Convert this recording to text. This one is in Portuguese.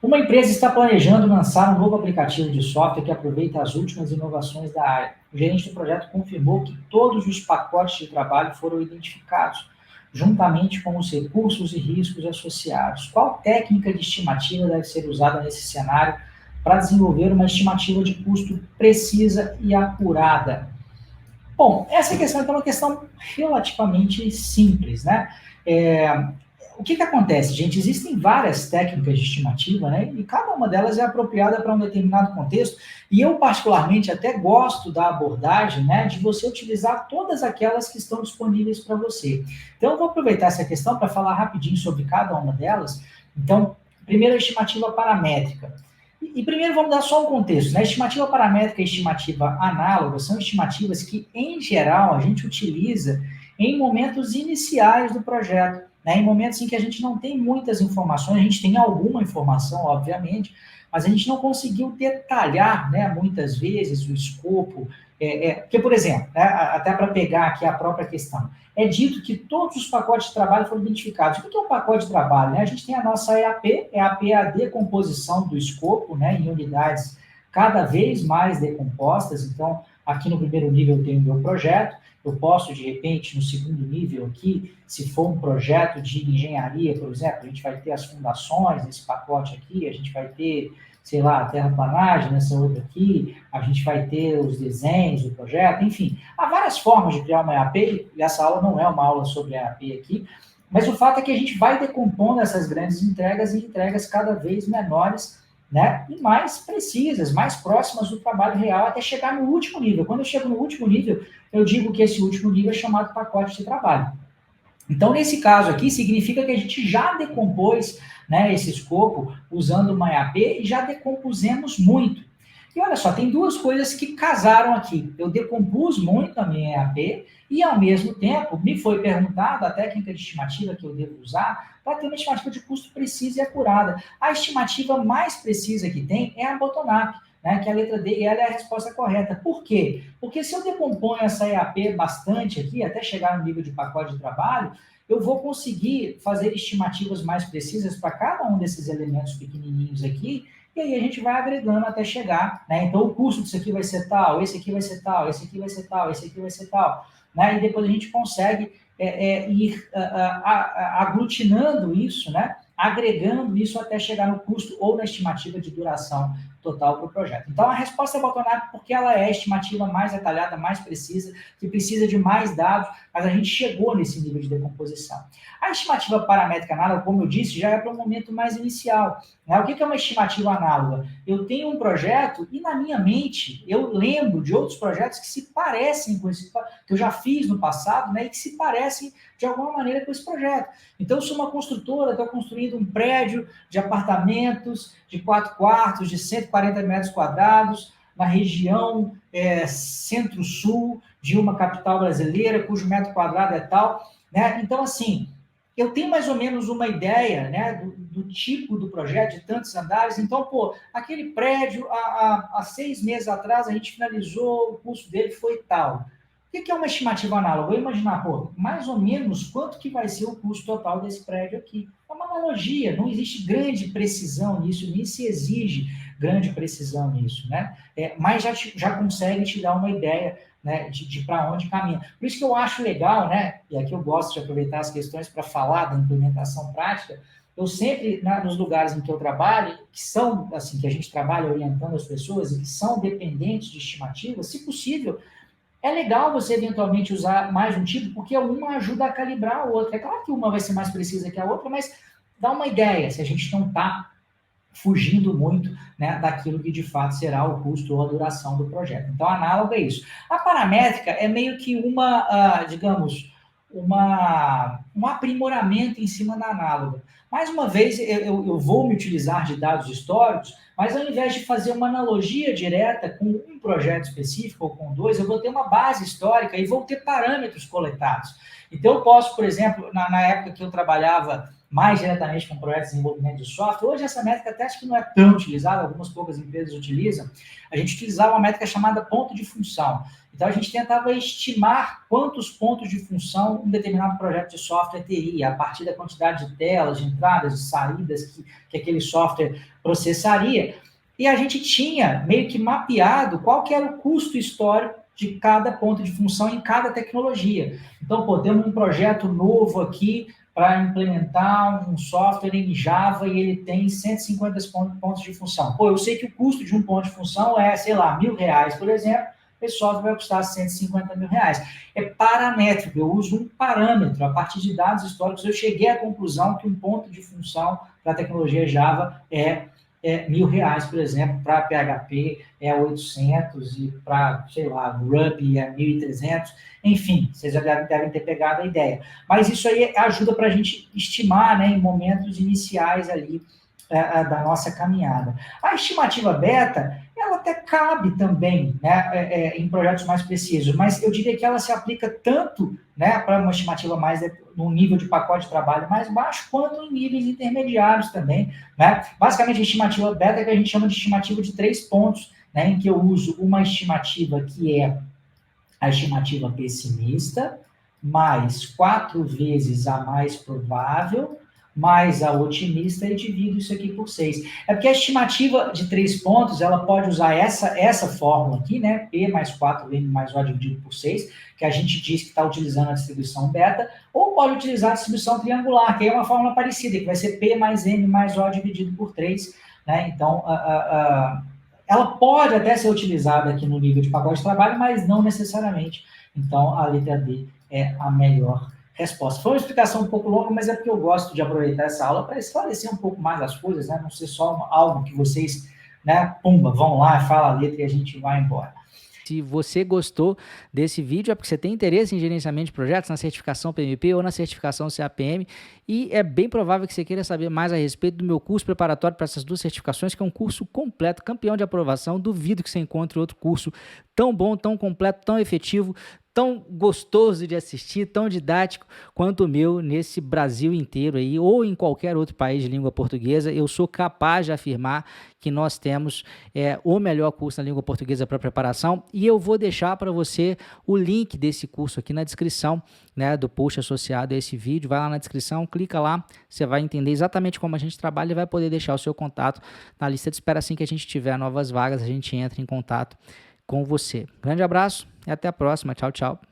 Uma empresa está planejando lançar um novo aplicativo de software que aproveita as últimas inovações da área. O gerente do projeto confirmou que todos os pacotes de trabalho foram identificados, juntamente com os recursos e riscos associados. Qual técnica de estimativa deve ser usada nesse cenário para desenvolver uma estimativa de custo precisa e apurada? Bom, essa questão então, é uma questão relativamente simples, né? O que acontece, gente? Existem várias técnicas de estimativa, né? E cada uma delas é apropriada para um determinado contexto. E eu, particularmente, até gosto da abordagem, né? De você utilizar todas aquelas que estão disponíveis para você. Então, eu vou aproveitar essa questão para falar rapidinho sobre cada uma delas. Então, primeiro, a estimativa paramétrica. E primeiro vamos dar só um contexto, né? Estimativa paramétrica e estimativa análoga são estimativas que, em geral, a gente utiliza em momentos iniciais do projeto, né? Em momentos em que a gente não tem muitas informações, a gente tem alguma informação, obviamente, mas a gente não conseguiu detalhar, né, muitas vezes o escopo. Porque, por exemplo, né, até para pegar aqui a própria questão, é dito que todos os pacotes de trabalho foram identificados. O que é um pacote de trabalho? Né? A gente tem a nossa EAP, EAP é a decomposição do escopo, né, em unidades cada vez mais decompostas. Então, aqui no primeiro nível eu tenho o meu projeto, eu posso, de repente, no segundo nível aqui, se for um projeto de engenharia, por exemplo, a gente vai ter as fundações nesse pacote aqui, a gente vai ter, sei lá, a terraplanagem nessa outra aqui, a gente vai ter os desenhos do projeto, enfim. Há várias formas de criar uma EAP, e essa aula não é uma aula sobre EAP aqui, mas o fato é que a gente vai decompondo essas grandes entregas em entregas cada vez menores, né, e mais precisas, mais próximas do trabalho real, até chegar no último nível. Quando eu chego no último nível, eu digo que esse último nível é chamado pacote de trabalho. Então, nesse caso aqui, significa que a gente já decompôs, né, esse escopo usando uma EAP e já decompusemos muito. E olha só, tem duas coisas que casaram aqui. Eu decompus muito a minha EAP e, ao mesmo tempo, me foi perguntado a técnica de estimativa que eu devo usar para ter uma estimativa de custo precisa e acurada. A estimativa mais precisa que tem é a bottom-up, né, que é a letra D, e ela é a resposta correta. Por quê? Porque se eu decomponho essa EAP bastante aqui, até chegar no nível de pacote de trabalho, eu vou conseguir fazer estimativas mais precisas para cada um desses elementos pequenininhos aqui, e aí a gente vai agregando até chegar, né? Então o custo disso aqui vai ser tal, esse aqui vai ser tal, esse aqui vai ser tal, esse aqui vai ser tal, né? E depois a gente consegue ir aglutinando isso, né? Agregando isso até chegar no custo ou na estimativa de duração total para o projeto. Então, a resposta é bottom-up porque ela é a estimativa mais detalhada, mais precisa, que precisa de mais dados, mas a gente chegou nesse nível de decomposição. A estimativa paramétrica análoga, como eu disse, já é para um momento mais inicial. Né? O que é uma estimativa análoga? Eu tenho um projeto e na minha mente eu lembro de outros projetos que se parecem com esse, que eu já fiz no passado, né, e que se parecem de alguma maneira com esse projeto. Então, eu sou uma construtora, estou construindo um prédio de apartamentos de 4 quartos, de 140 metros quadrados, na região centro-sul de uma capital brasileira, cujo metro quadrado é tal. Né? Então, assim, eu tenho mais ou menos uma ideia, né, do tipo do projeto, de tantos andares. Então, pô, aquele prédio, há 6 meses atrás, a gente finalizou, o custo dele foi tal. O que é uma estimativa análoga? Eu vou imaginar, pô, mais ou menos quanto que vai ser o custo total desse prédio aqui. É uma analogia, não existe grande precisão nisso, nem se exige grande precisão nisso, né? Mas já consegue te dar uma ideia, né, de para onde caminha. Por isso que eu acho legal, né, e aqui eu gosto de aproveitar as questões para falar da implementação prática, eu sempre, nos lugares em que eu trabalho, que são, assim, que a gente trabalha orientando as pessoas e que são dependentes de estimativas, se possível, é legal você eventualmente usar mais um tipo, porque uma ajuda a calibrar a outra. É claro que uma vai ser mais precisa que a outra, mas dá uma ideia se a gente não está fugindo muito, né, daquilo que de fato será o custo ou a duração do projeto. Então, análogo é isso. A paramétrica é meio que digamos, um aprimoramento em cima da análoga. Mais uma vez, eu vou me utilizar de dados históricos, mas ao invés de fazer uma analogia direta com um projeto específico ou com dois, eu vou ter uma base histórica e vou ter parâmetros coletados. Então, eu posso, por exemplo, na época que eu trabalhava mais diretamente com projetos de desenvolvimento de software. Hoje essa métrica até acho que não é tão utilizada, algumas poucas empresas utilizam. A gente utilizava uma métrica chamada ponto de função. Então a gente tentava estimar quantos pontos de função um determinado projeto de software teria, a partir da quantidade de telas, de entradas, de saídas que aquele software processaria. E a gente tinha meio que mapeado qual que era o custo histórico de cada ponto de função em cada tecnologia. Então, temos um projeto novo aqui para implementar um software em Java e ele tem 150 pontos de função. Eu sei que o custo de um ponto de função é, sei lá, R$1.000, por exemplo, esse software vai custar R$150 mil. É paramétrico, eu uso um parâmetro. A partir de dados históricos, eu cheguei à conclusão que um ponto de função para a tecnologia Java é R$1.000, por exemplo, para PHP é 800 e para, sei lá, Ruby é 1.300. Enfim, vocês já devem ter pegado a ideia. Mas isso aí ajuda para a gente estimar, né, em momentos iniciais ali da nossa caminhada. A estimativa beta, ela até cabe também, né, em projetos mais precisos, mas eu diria que ela se aplica tanto, né, para uma estimativa mais num nível de pacote de trabalho mais baixo, quanto em níveis intermediários também, né? Basicamente, a estimativa beta é que a gente chama de estimativa de 3 pontos, né, em que eu uso uma estimativa que é a estimativa pessimista, mais 4 vezes a mais provável, mais a otimista, e divido isso aqui por 6. É porque a estimativa de 3 pontos, ela pode usar essa fórmula aqui, né? P mais 4M mais O dividido por 6, que a gente diz que está utilizando a distribuição beta, ou pode utilizar a distribuição triangular, que é uma fórmula parecida, que vai ser P mais M mais O dividido por 3, né? Então, ela pode até ser utilizada aqui no nível de pacote de trabalho, mas não necessariamente. Então, a letra D é a melhor resposta. Foi uma explicação um pouco longa, mas é porque eu gosto de aproveitar essa aula para esclarecer um pouco mais as coisas, né? Não ser só algo que vocês, né, pumba, vão lá, fala a letra e a gente vai embora. Se você gostou desse vídeo, é porque você tem interesse em gerenciamento de projetos, na certificação PMP ou na certificação CAPM, e é bem provável que você queira saber mais a respeito do meu curso preparatório para essas 2 certificações, que é um curso completo, campeão de aprovação. Duvido que você encontre outro curso tão bom, tão completo, tão efetivo, tão gostoso de assistir, tão didático quanto o meu nesse Brasil inteiro aí, ou em qualquer outro país de língua portuguesa. Eu sou capaz de afirmar que nós temos o melhor curso na língua portuguesa para preparação, e eu vou deixar para você o link desse curso aqui na descrição, né, do post associado a esse vídeo. Vai lá na descrição, clica lá, você vai entender exatamente como a gente trabalha e vai poder deixar o seu contato na lista de espera. Assim que a gente tiver novas vagas, a gente entra em contato com você. Grande abraço e até a próxima. Tchau, tchau.